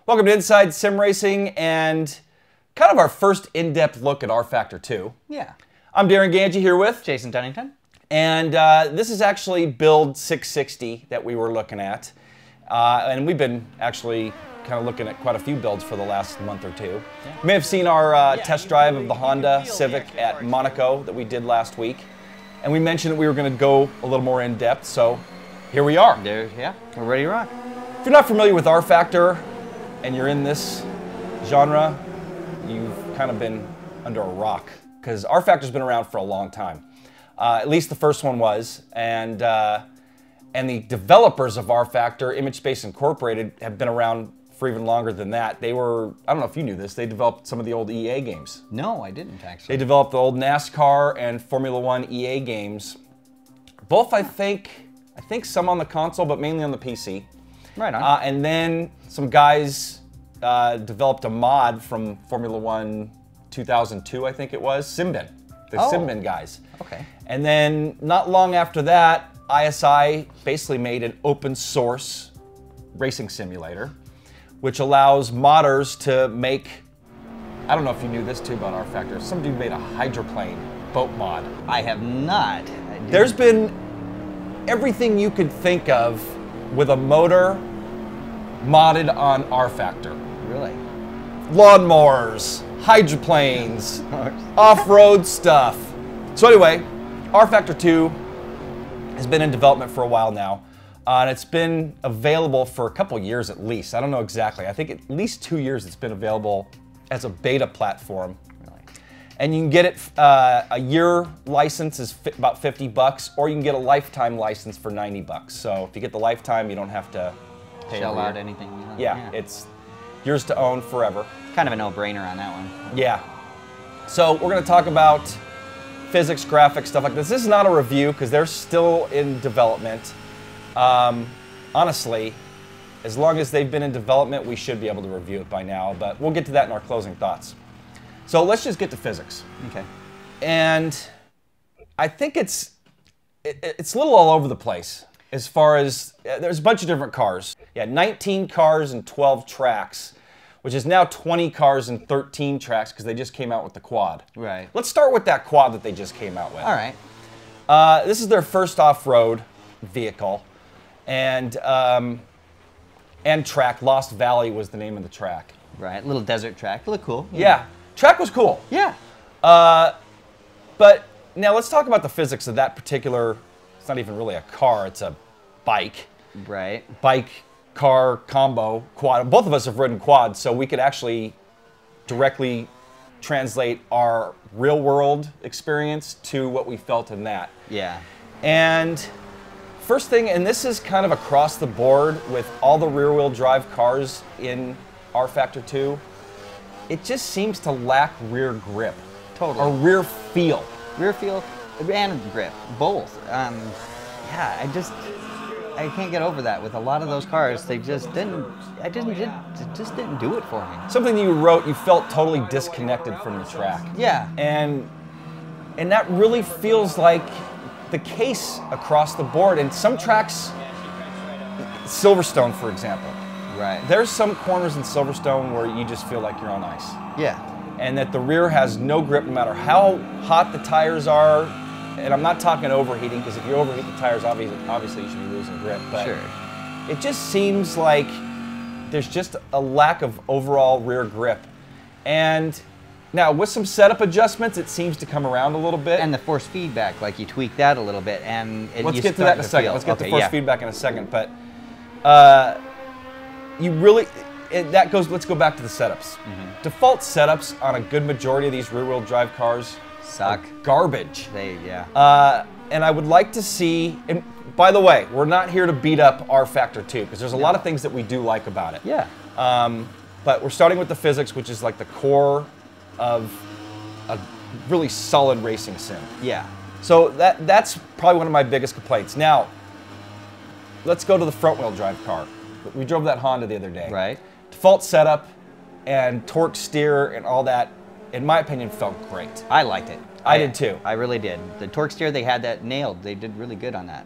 Welcome to Inside Sim Racing and kind of our first in-depth look at rFactor 2. Yeah. I'm Darren Ganji here with Jason Dunnington. And this is actually build 660 that we were looking at. And we've been actually kind of looking at quite a few builds for the last month or two. Yeah. You may have seen our test drive of the Honda Civic at Monaco that we did last week. And we mentioned that we were going to go a little more in depth, so here we are. Yeah, we're ready to rock. If you're not familiar with rFactor and you're in this genre, you've kind of been under a rock, because rFactor's been around for a long time. At least the first one was, and the developers of rFactor, ImageSpace Incorporated, have been around for even longer than that. They were, I don't know if you knew this, they developed some of the old EA games. No, I didn't actually. They developed the old NASCAR and Formula One EA games. Both, I think some on the console, but mainly on the PC. Right on. And then some guys developed a mod from Formula One 2002, I think it was, Simbin. The Simbin guys. Okay. And then not long after that, ISI basically made an open source racing simulator, which allows modders to make, I don't know if you knew this too about rFactor, some dude made a hydroplane boat mod. I have not. There's been everything you could think of with a motor modded on rFactor. Really? Lawnmowers, hydroplanes, off-road stuff. So anyway, rFactor 2 has been in development for a while now. And it's been available for a couple years at least. I don't know exactly. I think at least 2 years it's been available as a beta platform. Really? And you can get it, a year license is about $50, or you can get a lifetime license for $90. So if you get the lifetime, you don't have to pay shell out anything. Yeah, it's yours to own forever. Kind of a no-brainer on that one. Yeah. So we're going to talk about physics, graphics, stuff like this. This is not a review because they're still in development. Honestly, as long as they've been in development, we should be able to review it by now, but we'll get to that in our closing thoughts. So let's just get to physics. Okay. And I think it's a little all over the place as far as, there's a bunch of different cars. Yeah, 19 cars and 12 tracks, which is now 20 cars and 13 tracks because they just came out with the quad. Right. Let's start with that quad that they just came out with. All right. This is their first off-road vehicle. And track, Lost Valley was the name of the track. Right, little desert track, look cool. Yeah, track was cool. Yeah. But now let's talk about the physics of that particular, it's not even really a car, it's a bike. Right. Bike, car, combo, quad. Both of us have ridden quads, so we could actually directly translate our real world experience to what we felt in that. Yeah. And first thing, and this is kind of across the board with all the rear-wheel drive cars in rFactor 2, it just seems to lack rear grip. Totally. Or rear feel. Rear feel and grip, both. Yeah, I can't get over that with a lot of those cars. They just didn't, it just didn't do it for me. Something you wrote, you felt totally disconnected from the track. Yeah. And that really feels like the case across the board. And some tracks, Silverstone, for example. Right. There's some corners in Silverstone where you just feel like you're on ice. Yeah. And that the rear has no grip no matter how hot the tires are. And I'm not talking overheating, because if you overheat the tires, obviously you should be losing grip. But sure. It just seems like there's just a lack of overall rear grip. And now, with some setup adjustments, it seems to come around a little bit. And the force feedback, like you tweak that a little bit, and let's get to that in a second. Let's get to force feedback in a second. But you really, let's go back to the setups. Mm-hmm. Default setups on a good majority of these rear-wheel drive cars suck. Garbage. Yeah. And I would like to see, and by the way, we're not here to beat up rFactor 2, because there's a lot of things that we do like about it. Yeah. But we're starting with the physics, which is like the core of a really solid racing sim. Yeah. So that's probably one of my biggest complaints. Now, let's go to the front-wheel drive car. We drove that Honda the other day. Right. Default setup and torque steer and all that, in my opinion, felt great. I liked it. I did too. I really did. The torque steer, they had that nailed. They did really good on that.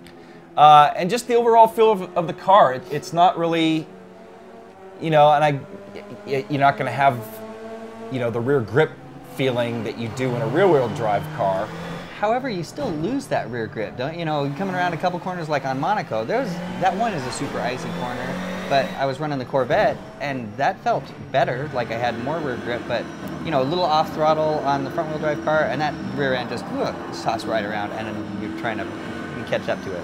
And just the overall feel of the car, it's not really, you know, and you're not going to have, you know, the rear grip feeling that you do in a rear-wheel drive car. However, you still lose that rear grip, don't you? Know, coming around a couple corners like on Monaco, that one is a super icy corner, but I was running the Corvette and that felt better, like I had more rear grip, but you know, a little off throttle on the front wheel drive car and that rear end just toss right around and then you're trying to catch up to it.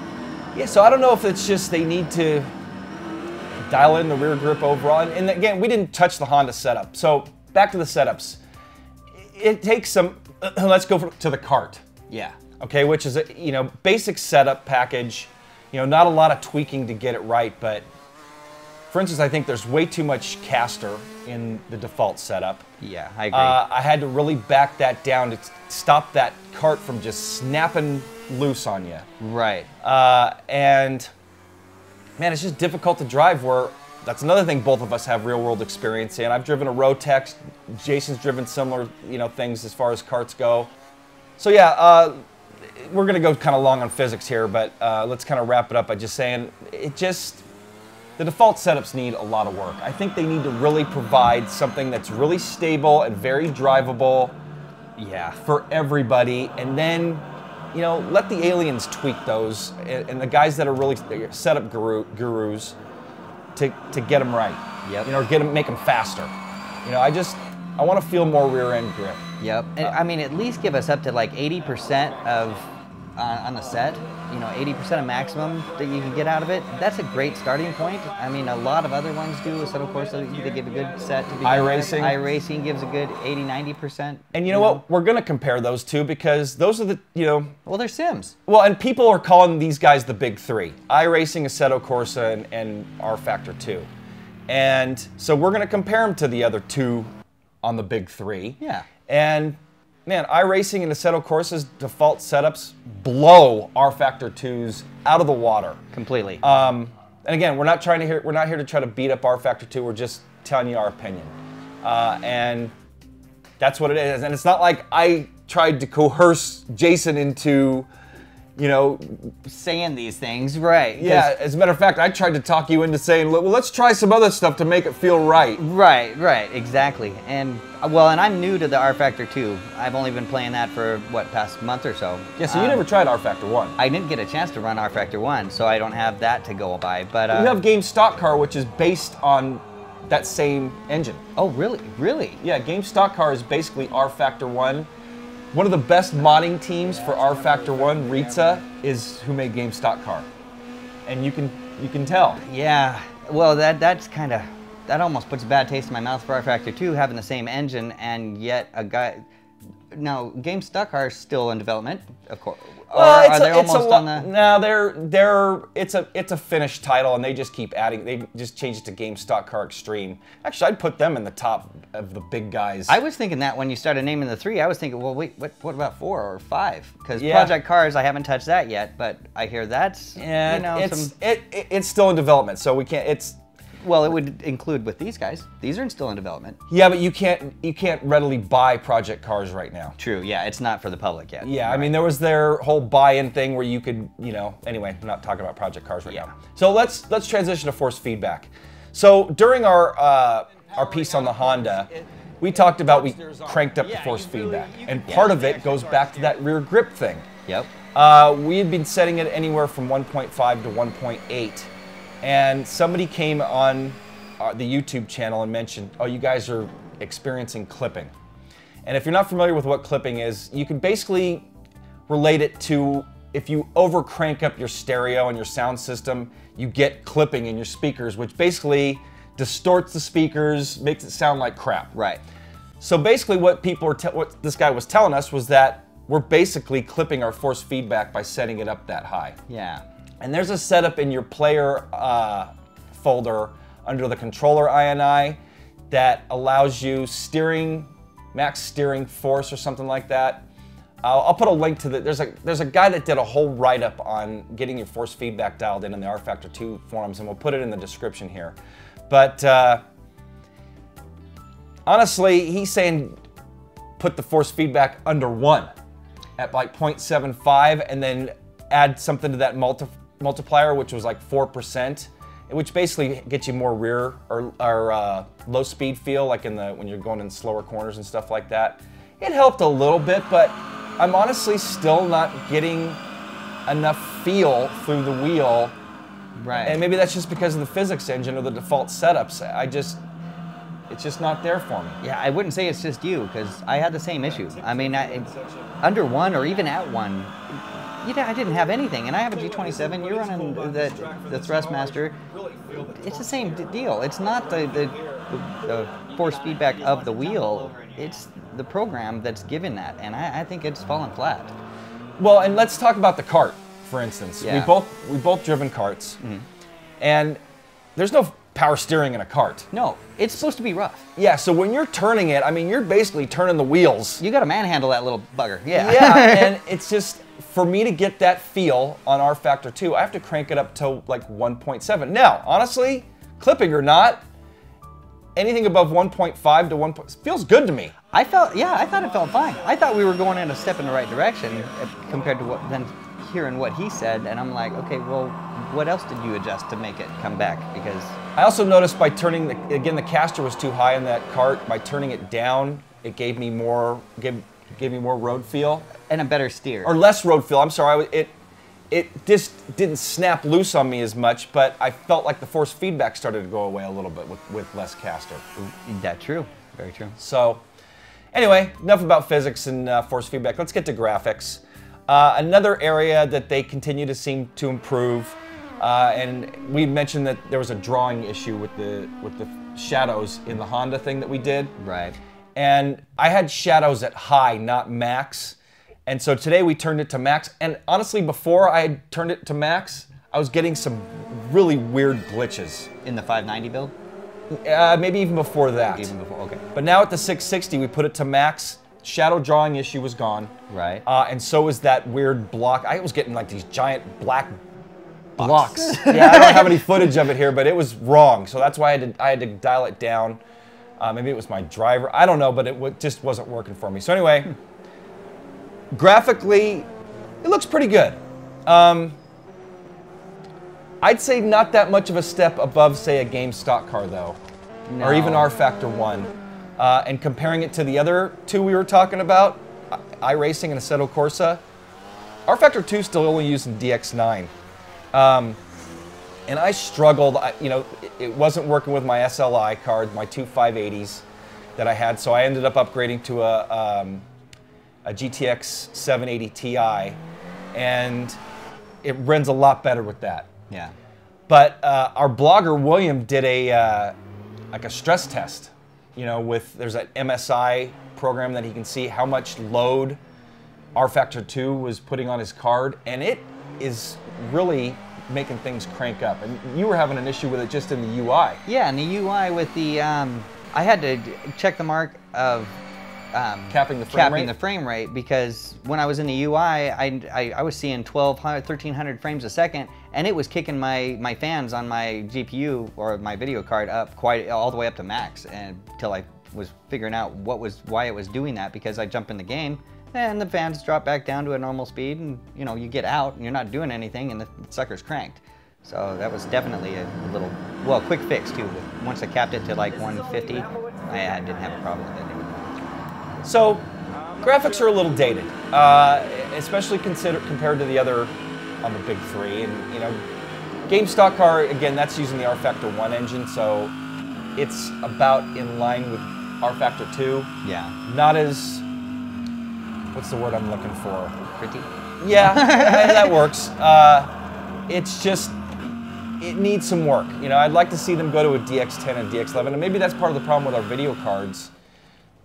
Yeah, so I don't know if it's just they need to dial in the rear grip overall. And again, we didn't touch the Honda setup. So back to the setups. It takes some, let's go to the cart. Yeah. Okay, which is a, you know, basic setup package. You know, not a lot of tweaking to get it right, but for instance, I think there's way too much caster in the default setup. Yeah, I agree. I had to really back that down to stop that cart from just snapping loose on you. Right. And man, it's just difficult to drive where that's another thing both of us have real world experience in. I've driven a Rotex, Jason's driven similar, you know, things as far as carts go. So yeah, we're gonna go kind of long on physics here, but let's kind of wrap it up by just saying the default setups need a lot of work. I think they need to really provide something that's really stable and very drivable, yeah, for everybody, and then, you know, let the aliens tweak those and the guys that are really setup gurus to get them right. Yep. You know, make them faster. You know, I want to feel more rear end grip. Yep. And, I mean, at least give us up to like 80% of on the set. You know, 80% of maximum that you can get out of it. That's a great starting point. I mean, a lot of other ones do. So of course, they give a good set to begin with. iRacing gives a good 80-90%. And you know what? We're going to compare those two because those are the, you know. Well, they're Sims. Well, and people are calling these guys the big three: iRacing, Assetto Corsa, and rFactor 2. And so we're going to compare them to the other two on the big three. Yeah. And man, iRacing and Assetto Corsa's default setups blow rFactor 2's out of the water. Completely. And again, we're not here to try to beat up rFactor 2. We're just telling you our opinion. And that's what it is. And it's not like I tried to coerce Jason into, you know, saying these things, right? Yeah, as a matter of fact, I tried to talk you into saying, well, let's try some other stuff to make it feel right. Right, exactly. And well, and I'm new to the rFactor 2. I've only been playing that for what, past month or so. Yeah, so you never tried rFactor 1. I didn't get a chance to run rFactor 1, so I don't have that to go by. But you have Game Stockcar, which is based on that same engine. Oh, really? Really? Yeah, Game Stockcar is basically rFactor 1. One of the best modding teams for rFactor 1, Ritza, is who made Game Stockcar. And you can tell. Yeah. Well, that's kind of, that almost puts a bad taste in my mouth for rFactor 2 having the same engine and yet a guy. Now, Game Stockcar is still in development, of course. Well, are they almost on the? No, it's a finished title, and they just keep adding. They just changed it to Game Stockcar Extreme. Actually, I'd put them in the top of the big guys. I was thinking that when you started naming the three, I was thinking, well, wait, what about 4 or 5? Because Project Cars, I haven't touched that yet, but I hear that's you know, it's still in development, so we can't. Well, it would include with these guys. These are still in development. Yeah, but you can't readily buy Project Cars right now. True. Yeah, it's not for the public yet. Yeah, right. I mean, there was their whole buy-in thing where you could, you know. Anyway, I'm not talking about Project Cars right now. So let's transition to force feedback. So during our piece on the Honda, we talked about we cranked up the force feedback, and part of it goes back to that rear grip thing. Yep. We had been setting it anywhere from 1.5 to 1.8. And somebody came on the YouTube channel and mentioned, oh, you guys are experiencing clipping. And if you're not familiar with what clipping is, you can basically relate it to if you over crank up your stereo and your sound system, you get clipping in your speakers, which basically distorts the speakers, makes it sound like crap. Right. So basically what this guy was telling us was that we're basically clipping our force feedback by setting it up that high. Yeah. And there's a setup in your player folder under the controller INI that allows you max steering force or something like that. I'll put a link to there's a guy that did a whole write-up on getting your force feedback dialed in the rFactor 2 forums, and we'll put it in the description here. But honestly, he's saying put the force feedback under 1 at like 0.75 and then add something to that multiplier, which was like 4%, which basically gets you more rear or low speed feel, like when you're going in slower corners and stuff like that. It helped a little bit, but I'm honestly still not getting enough feel through the wheel. Right. And maybe that's just because of the physics engine or the default setups. It's just not there for me. Yeah, I wouldn't say it's just you, because I had the same issue. I mean, under 1 or even at 1, I didn't have anything. And I have a G27, you're running the Thrustmaster. It's the same deal. It's not the force feedback of the wheel, it's the program that's given that. And I think it's fallen flat. Well, and let's talk about the kart, for instance. Yeah. We both driven karts, and there's no power steering in a kart. No, it's supposed to be rough. Yeah, so when you're turning it, I mean, you're basically turning the wheels. You got to manhandle that little bugger. Yeah. Yeah, and it's just, for me to get that feel on rFactor 2, I have to crank it up to like 1.7. Now, honestly, clipping or not, anything above 1.5 to 1. Feels good to me. I thought it felt fine. I thought we were going in a step in the right direction compared to hearing what he said, and I'm like, okay, well, what else did you adjust to make it come back? Because I also noticed by turning the caster was too high in that kart. By turning it down, it gave me more road feel and a better steer, or less road feel. I'm sorry, it just didn't snap loose on me as much, but I felt like the force feedback started to go away a little bit with less caster. That's true, very true. So, anyway, enough about physics and force feedback. Let's get to graphics. Another area that they continue to seem to improve, and we mentioned that there was a drawing issue with the shadows in the Honda thing that we did. Right. And I had shadows at high, not max. And so today we turned it to max. And honestly, before I had turned it to max, I was getting some really weird glitches. In the 590 build? Maybe even before that. Even before, okay. But now at the 660, we put it to max. Shadow drawing issue was gone. Right. And so was that weird block. I was getting like these giant black blocks. Yeah, I don't have any footage of it here, but it was wrong. So that's why I had to dial it down. Maybe it was my driver. I don't know, but it just wasn't working for me. So anyway, graphically, it looks pretty good. I'd say not that much of a step above, say, a game Stockcar, though. No. Or even rFactor 1. And comparing it to the other two we were talking about, iRacing and Assetto Corsa, rFactor 2 is still only using DX9. And I struggled, it wasn't working with my SLI card, my two 580s that I had, so I ended up upgrading to a GTX 780 Ti, and it runs a lot better with that. Yeah. But our blogger, William, did like a stress test. There's an MSI program that he can see how much load rFactor 2 was putting on his card, and it is really making things crank up. And you were having an issue with it just in the UI. Yeah, in the UI with the, I had to check the mark of capping the frame rate, because when I was in the UI, I was seeing 1,300 frames a second, and it was kicking my fans on my GPU or my video card up all the way up to max, until I was figuring out why it was doing that, because I jump in the game and the fans drop back down to a normal speed, and you get out and you're not doing anything, and the sucker's cranked. So that was definitely a quick fix too. But once I capped it to like 150, I didn't have a problem with it anymore. So graphics are a little dated, especially compared to the other on the big three. And game Stockcar, again, that's using the rFactor 1 engine, so it's about in line with rFactor 2. Yeah. Not as, what's the word I'm looking for? Pretty? Yeah, that works. It's just, it needs some work. I'd like to see them go to a DX10 and DX11, and maybe that's part of the problem with our video cards.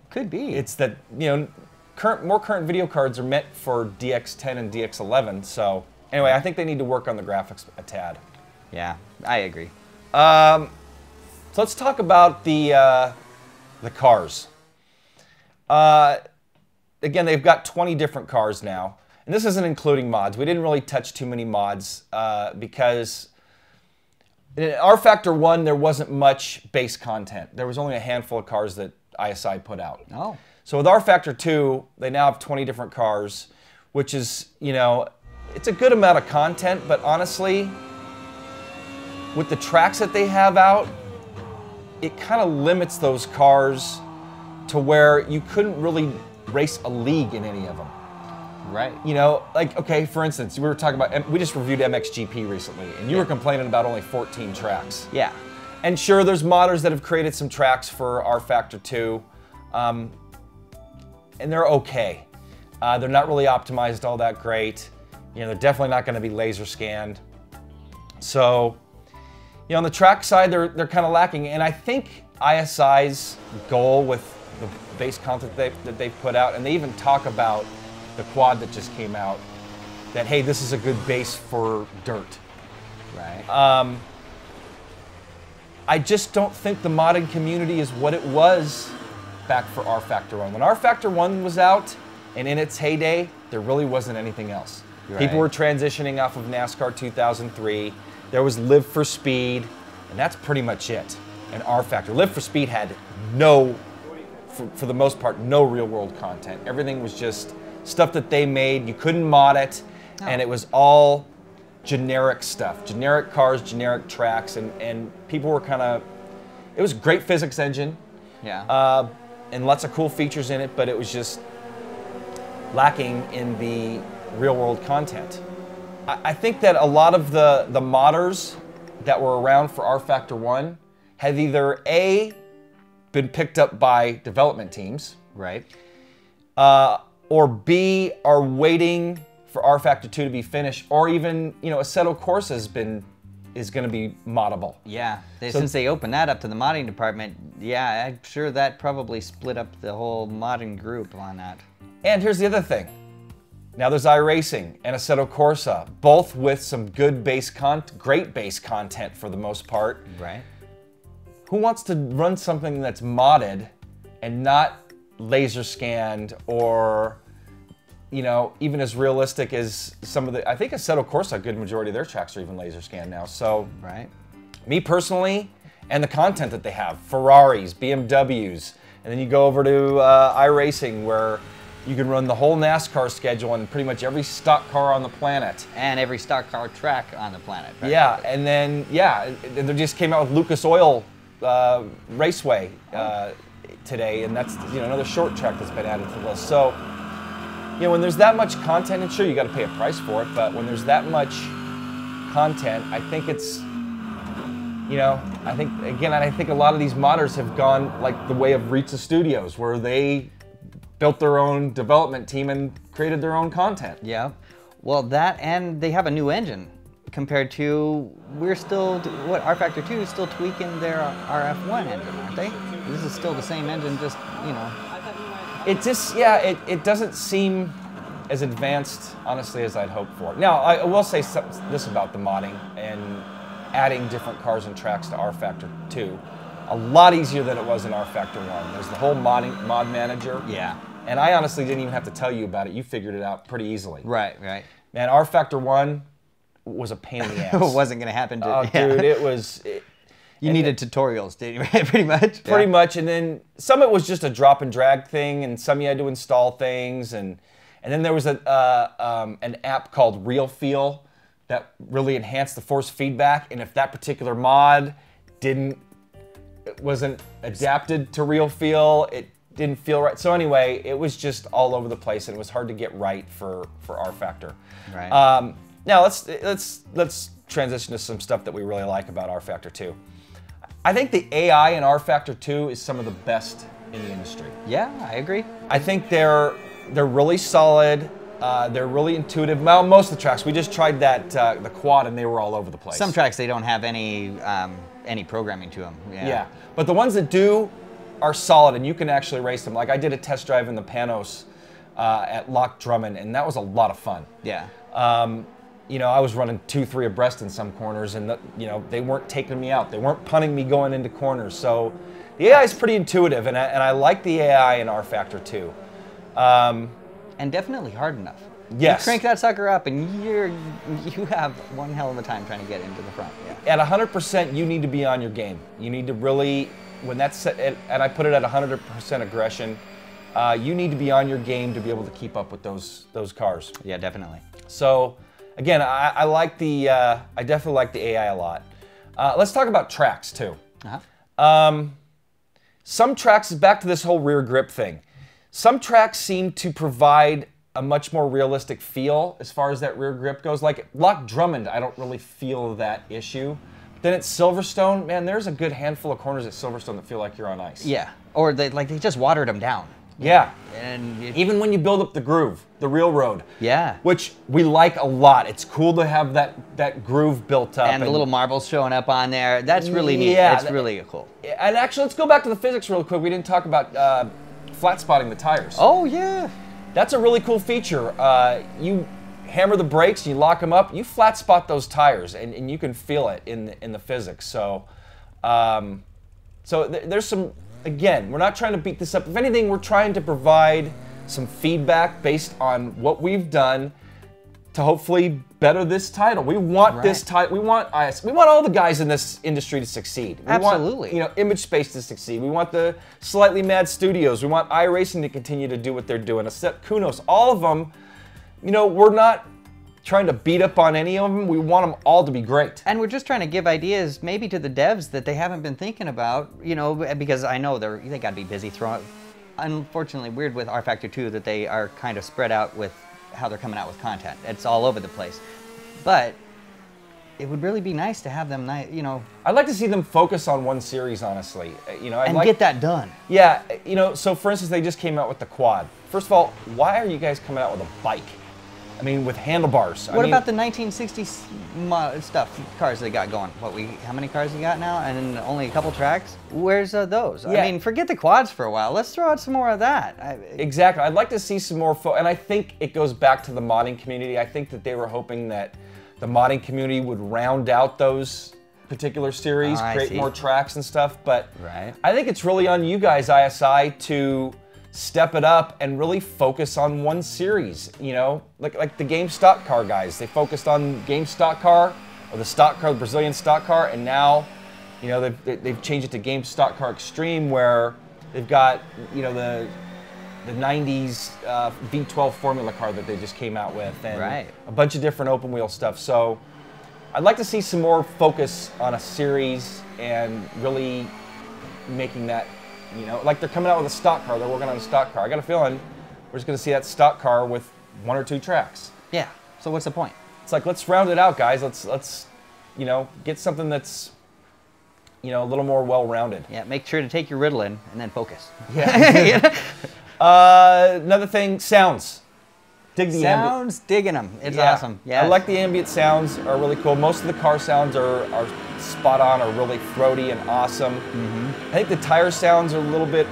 Could be. It's that, more current video cards are meant for DX10 and DX11, so anyway, I think they need to work on the graphics a tad. Yeah, I agree. So let's talk about the cars. Again, they've got 20 different cars now, and this isn't including mods. We didn't really touch too many mods because in rFactor 1 there wasn't much base content. There was only a handful of cars that ISI put out. Oh. So with rFactor 2, they now have 20 different cars, which is, it's a good amount of content, but honestly, with the tracks that they have out, it kind of limits those cars to where you couldn't really race a league in any of them. Right. You know, like, okay, for instance, we were talking about, we just reviewed MXGP recently, and you were complaining about only 14 tracks. Yeah. And sure, there's modders that have created some tracks for rFactor 2, and they're okay. They're not really optimized all that great. You know, they're definitely not going to be laser scanned. So, you know, on the track side, they're kind of lacking. And I think ISI's goal with the base content that they've put out, and they even talk about the quad that just came out, that, hey, this is a good base for dirt. Right. I just don't think the modding community is what it was back for rFactor 1. When rFactor 1 was out and in its heyday, there really wasn't anything else. Right. People were transitioning off of NASCAR 2003. There was Live for Speed, and that's pretty much it. And rFactor. Live for Speed had no, for the most part, no real world content. Everything was just stuff that they made. You couldn't mod it, and it was all generic stuff. Generic cars, generic tracks, and people were kind of, it was a great physics engine. Yeah. And lots of cool features in it, but it was just lacking in the real world content. I think that a lot of the modders that were around for rFactor 1 have either A, been picked up by development teams, Right. Or B, are waiting for rFactor 2 to be finished, or even, you know, Assetto Corsa is going to be moddable. Yeah, since they opened that up to the modding department, yeah, I'm sure that probably split up the whole modding group on that. And here's the other thing. Now there's iRacing and Assetto Corsa, both with some good great base content for the most part. Right. Who wants to run something that's modded and not laser scanned, or, you know, even as realistic as some of the, I think Assetto Corsa, a good majority of their tracks are even laser scanned now. So, Right. me personally, and the content that they have, Ferraris, BMWs, and then you go over to iRacing where you can run the whole NASCAR schedule and pretty much every stock car on the planet. And every stock car track on the planet. Right? Yeah, and then, yeah, they just came out with Lucas Oil Raceway today, and that's, you know, another short track that's been added to the list. So, you know, when there's that much content, and sure, you got to pay a price for it, but when there's that much content, I think it's, you know, I think a lot of these modders have gone like the way of Ritza Studios, where they built their own development team and created their own content. Yeah. Well, that, and they have a new engine compared to, we're still, what, rFactor 2 is still tweaking their RF1 engine, aren't they? This is still the same engine, just, you know. It just, yeah, it doesn't seem as advanced, honestly, as I'd hoped for. Now, I will say this about the modding and adding different cars and tracks to rFactor 2. A lot easier than it was in rFactor 1. There's the whole mod manager. Yeah. And I honestly didn't even have to tell you about it. You figured it out pretty easily. Right, right. Man, rFactor 1 was a pain in the ass. It wasn't going to happen to Oh, dude, it was... You needed tutorials, didn't you? Pretty much. Pretty much, and then some of it was just a drop and drag thing, and some you had to install things, and then there was an app called RealFeel that really enhanced the force feedback, and if that particular mod wasn't adapted to RealFeel, it didn't feel right. So anyway, it was just all over the place, and it was hard to get right for rFactor. Right. Now let's transition to some stuff that we really like about rFactor 2. I think the AI in rFactor 2 is some of the best in the industry. Yeah, I agree. I think they're really solid. They're really intuitive. Well, most of the tracks, we just tried that the quad, and they were all over the place. Some tracks, they don't have any programming to them. Yeah, but the ones that do are solid, and you can actually race them. Like I did a test drive in the Panos at Loch Drummond, and that was a lot of fun. Yeah. You know, I was running 2-3 abreast in some corners, and you know, they weren't taking me out. They weren't punting me going into corners. So the AI is pretty intuitive, and I like the AI in rFactor 2. And definitely hard enough. Yes. You crank that sucker up, and you have one hell of a time trying to get into the front. Yeah. At 100%, you need to be on your game. You need to really, when that's set, and I put it at 100% aggression, you need to be on your game to be able to keep up with those cars. Yeah, definitely. So, again, I like I definitely like the AI a lot. Let's talk about tracks too. Uh-huh. Some tracks, back to this whole rear grip thing. Some tracks seem to provide a much more realistic feel as far as that rear grip goes. Like Loch Drummond, I don't really feel that issue. Then at Silverstone, man, there's a good handful of corners at Silverstone that feel like you're on ice. Yeah, or they just watered them down. Yeah, And even when you build up the groove, the real road. Yeah. Which we like a lot. It's cool to have that groove built up. And the little marbles showing up on there. That's really neat. Yeah, That's really cool. And actually, let's go back to the physics real quick. We didn't talk about flat spotting the tires. Oh, yeah. That's a really cool feature. You hammer the brakes, you lock them up, you flat spot those tires, and you can feel it in the physics. So, there's some. Again, we're not trying to beat this up. If anything, we're trying to provide some feedback based on what we've done to hopefully better this title. We want this title. We want all the guys in this industry to succeed. We Absolutely. want, Image Space to succeed. We want the Slightly Mad Studios. We want iRacing to continue to do what they're doing. Except Kunos, all of them. We're not trying to beat up on any of them. We want them all to be great. And we're just trying to give ideas maybe to the devs that they haven't been thinking about, because I know they got to be busy throwing. Unfortunately, weird with rFactor 2 that they are kind of spread out with how they're coming out with content. It's all over the place. But it would really be nice to have them, I'd like to see them focus on one series, honestly. And get that done. Yeah, so for instance, they just came out with the quad. First of all, why are you guys coming out with a bike? I mean, with handlebars. What about the 1960s cars they got going? How many cars you got now? And only a couple tracks? Where's those? Yeah. I mean, forget the quads for a while. Let's throw out some more of that. Exactly. I'd like to see some more, and I think it goes back to the modding community. I think that they were hoping that the modding community would round out those particular series, create more tracks and stuff. But I think it's really on you guys, ISI, to step it up and really focus on one series. Like the game Stockcar guys. They focused on game Stockcar, or the Stockcar, the Brazilian Stockcar, and now, they've changed it to game Stockcar Extreme, where they've got the 90s V12 formula car that they just came out with, and a bunch of different open wheel stuff. So I'd like to see some more focus on a series and really making that. Like they're coming out with a stock car. They're working on a stock car. I got a feeling we're just going to see that stock car with 1 or 2 tracks. Yeah. So what's the point? It's like, let's round it out, guys. Let's get something that's a little more well-rounded. Yeah. Make sure to take your Ritalin and then focus. Yeah. Another thing, sounds. Dig the sounds, digging them. It's awesome. Yeah. I like the ambient sounds. Are really cool. Most of the car sounds are spot on, are really throaty and awesome. I think the tire sounds are a little bit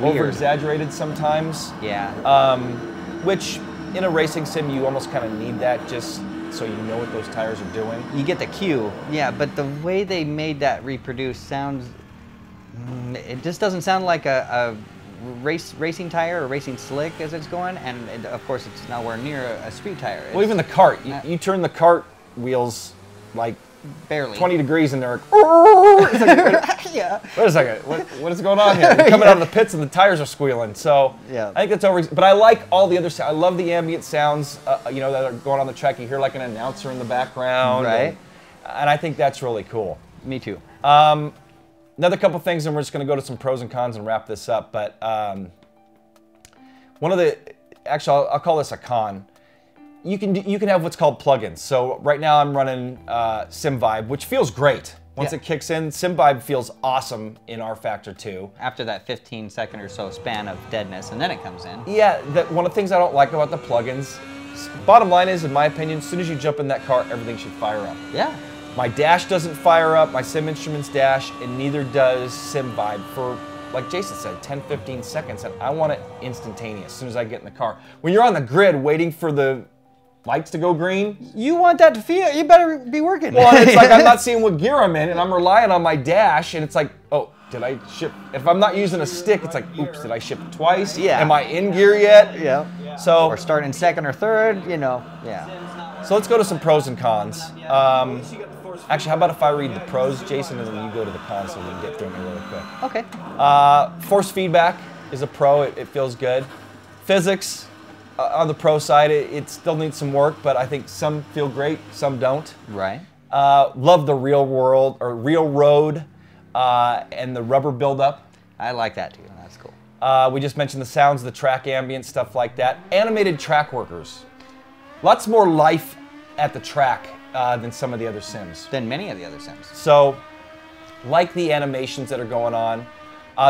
over-exaggerated sometimes. Yeah. Which in a racing sim you almost kind of need that, just so you know what those tires are doing. You get the cue. Yeah, but the way they made that reproduce sounds, it just doesn't sound like a racing tire or racing slick as it's going, and of course it's nowhere near a street tire. Well, even the cart, you turn the cart wheels like barely 20 degrees and they're like, yeah. Wait a second, what is going on here? You're coming out of the pits and the tires are squealing. So I think that's over. But I like all the other sounds. I love the ambient sounds, that are going on the track. You hear like an announcer in the background, and I think that's really cool. Me too. Another couple things, and we're just going to go to some pros and cons and wrap this up. But actually, I'll call this a con. You can have what's called plugins. So right now I'm running SimVibe, which feels great. Once it kicks in, SimVibe feels awesome in rFactor 2. After that 15-second or so span of deadness, and then it comes in. Yeah, one of the things I don't like about the plugins, bottom line is, in my opinion, as soon as you jump in that car, everything should fire up. Yeah. My dash doesn't fire up, my SimInstruments dash, and neither does SimVibe for, like Jason said, 10, 15 seconds, and I want it instantaneous as soon as I get in the car. When you're on the grid waiting for the lights to go green, you want that to feel, you better be working. Well, it's like I'm not seeing what gear I'm in, and I'm relying on my dash, and it's like, oh, did I ship? If I'm not using a stick, it's like, oops, did I ship twice? Yeah. Am I in gear yet? Yeah. So, or starting second or third, yeah. So let's go to some pros and cons. Actually, how about if I read the pros, Jason, and then you go to the cons so we can get through them really quick. Okay. Force feedback is a pro. It feels good. Physics, on the pro side, it still needs some work, but I think some feel great, some don't. Right. Love the real world or real road and the rubber buildup. I like that too. That's cool. We just mentioned the sounds, the track ambient, stuff like that. Animated track workers. Lots more life at the track than some of the other sims. Than many of the other sims. So, like the animations that are going on,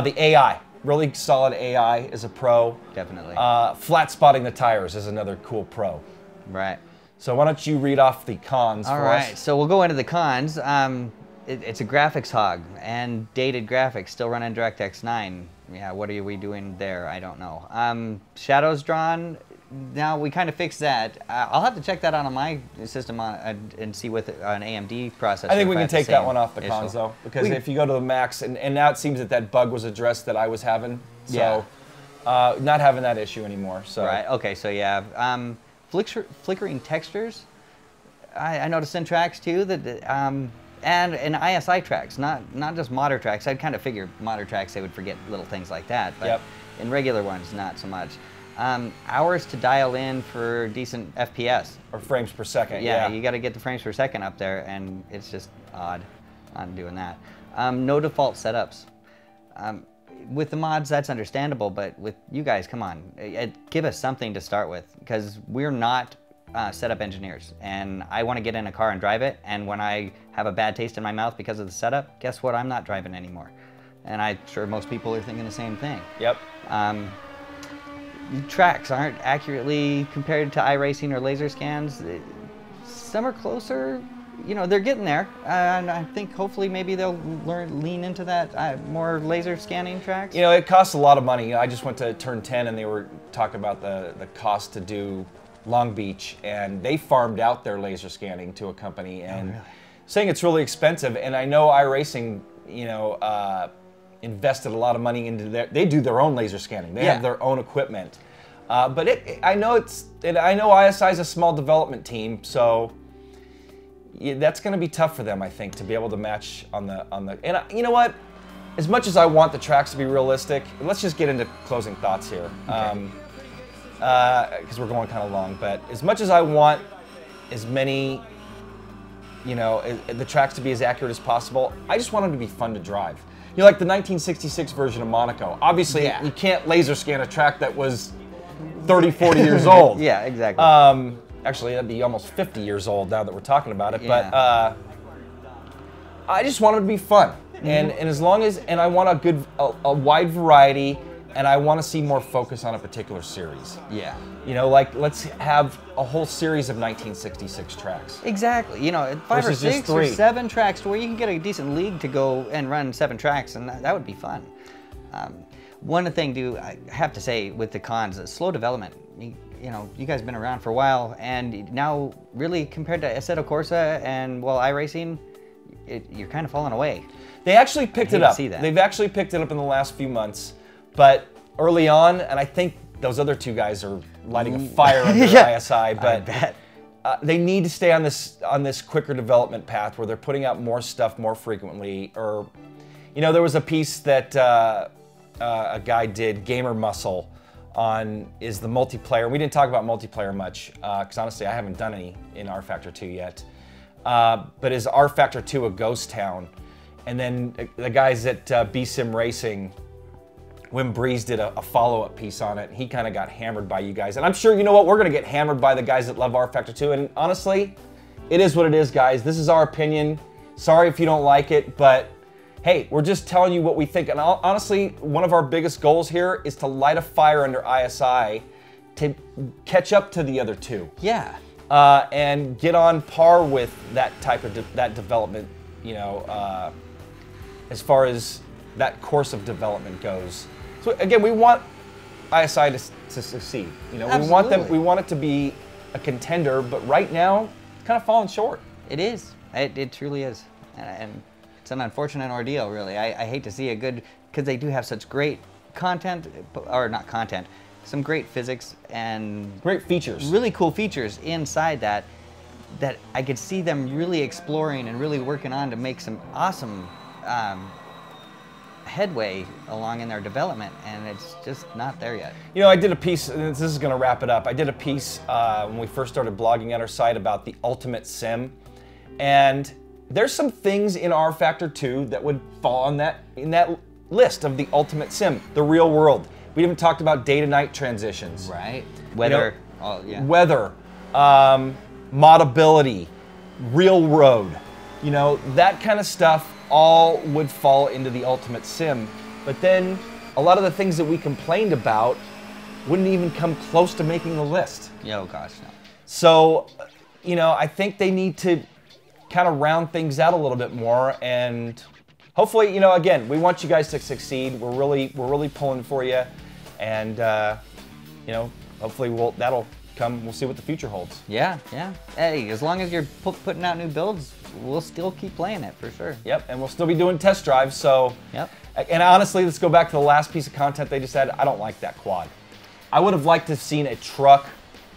the AI, really solid AI is a pro. Definitely. Flat spotting the tires is another cool pro. Right. So why don't you read off the cons for us? All right, so we'll go into the cons. It's a graphics hog and dated graphics, still running DirectX 9. Yeah, what are we doing there? I don't know. Shadows drawn. Now we kind of fixed that. I'll have to check that out on my system and see with an AMD processor. I think we can take that one off the cons though, because if you go to the max, and now it seems that that bug was addressed that I was having, so not having that issue anymore. So right. Okay. So yeah, flickering textures. I noticed in tracks too that and in ISI tracks, not just modder tracks. I'd kind of figure modder tracks they would forget little things like that, but in regular ones not so much. Hours to dial in for decent FPS. Or frames per second, yeah. You got to get the frames per second up there, and it's just odd on doing that. No default setups. With the mods, that's understandable, but with you guys, come on. Give us something to start with, because we're not setup engineers, and I want to get in a car and drive it, and when I have a bad taste in my mouth because of the setup, guess what? I'm not driving anymore. And I'm sure most people are thinking the same thing. Yep. Tracks aren't accurately compared to iRacing or laser scans. Some are closer. You know, they're getting there. And I think hopefully maybe they'll lean into that more laser scanning tracks. You know, it costs a lot of money. I just went to Turn 10 and they were talking about the cost to do Long Beach, and they farmed out their laser scanning to a company and saying it's really expensive. And I know iRacing, you know, invested a lot of money into they do their own laser scanning. They have their own equipment. But I know ISI is a small development team, so that's going to be tough for them, I think, to be able to match on the. And you know what? As much as I want the tracks to be realistic, let's just get into closing thoughts here, because we're going kind of long. But as much as I want as many, you know, the tracks to be as accurate as possible, I just want them to be fun to drive. You know, like the 1966 version of Monaco. Obviously, you can't laser scan a track that was 30, 40 years old. Yeah, exactly. Actually, that'd be almost 50 years old now that we're talking about it. But I just want it to be fun. And as long as, and I want a wide variety, and I want to see more focus on a particular series. Yeah. You know, like, let's have a whole series of 1966 tracks. Exactly. You know, 5 or 6 or 7 tracks to where you can get a decent league to go and run 7 tracks, and that would be fun. One thing, I have to say with the cons, slow development. You know, you guys have been around for a while, and now really compared to Assetto Corsa and, well, iRacing, you're kind of falling away. They actually picked it up. They've actually picked it up in the last few months, but early on, and I think those other 2 guys are lighting a fire under ISI, but they need to stay on this quicker development path where they're putting out more stuff more frequently. Or, you know, there was a piece that a guy did, Gamer Muscle, on is the multiplayer. We didn't talk about multiplayer much, because honestly, I haven't done any in rFactor 2 yet. But is rFactor 2 a ghost town? And then the guys at BSim Racing, Wim Breeze did a follow-up piece on it, and he kind of got hammered by you guys. And I'm sure, you know what, we're going to get hammered by the guys that love rFactor 2. And honestly, it is what it is, guys. This is our opinion. Sorry if you don't like it, but hey, we're just telling you what we think. And honestly, one of our biggest goals here is to light a fire under ISI to catch up to the other 2. Yeah. And get on par with that type of that development, you know, as far as that course of development goes. So again, we want ISI to succeed. You know, we want it to be a contender, but right now, it's kind of falling short. It is. It truly is. And it's an unfortunate ordeal, really. I hate to see a good, because they do have such great content, or not content, some great physics and great features, really cool features inside that I could see them really exploring and really working on to make some awesome headway along in their development, and it's just not there yet. You know, I did a piece, and this is going to wrap it up. I did a piece when we first started blogging at our site about the ultimate sim, And there's some things in rFactor 2 that would fall on in that list of the ultimate sim, the real world. We haven't talked about day to night transitions. Right. Weather. Weather, modability, real road. You know, that kind of stuff all would fall into the ultimate sim. But then a lot of the things that we complained about wouldn't even come close to making the list. Oh gosh, no. So, you know, I think they need to kind of round things out a little bit more, and hopefully, you know, again, we want you guys to succeed. We're really pulling for you, and you know, hopefully that'll come. We'll see what the future holds. Yeah, yeah. Hey, as long as you're putting out new builds, we'll still keep playing it for sure. Yep, and we'll still be doing test drives. So, yep. And honestly, let's go back to the last piece of content they just had. I don't like that quad. I would have liked to have seen a truck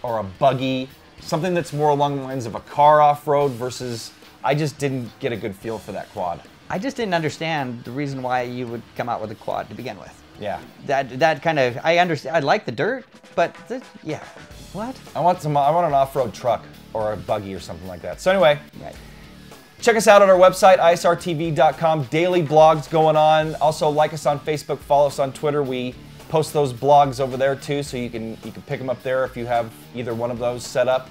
or a buggy, something that's more along the lines of a car off-road versus, I just didn't get a good feel for that quad. I just didn't understand the reason why you would come out with a quad to begin with. Yeah. That kind of, I understand, I like the dirt, but yeah, what? I want an off-road truck or a buggy or something like that. So anyway, right. Check us out at our website, isrtv.com. Daily blogs going on. Also, like us on Facebook, follow us on Twitter. We post those blogs over there too, so you can pick them up there if you have either one of those set up.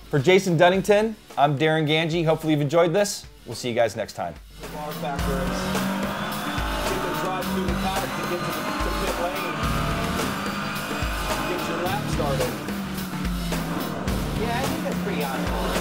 For Jason Dunnington, I'm Darren Ganji. Hopefully you've enjoyed this. We'll see you guys next time. rFactor is get the drive through the paddock to get to pit lane. Get your lap started. Yeah, I think that's pretty on.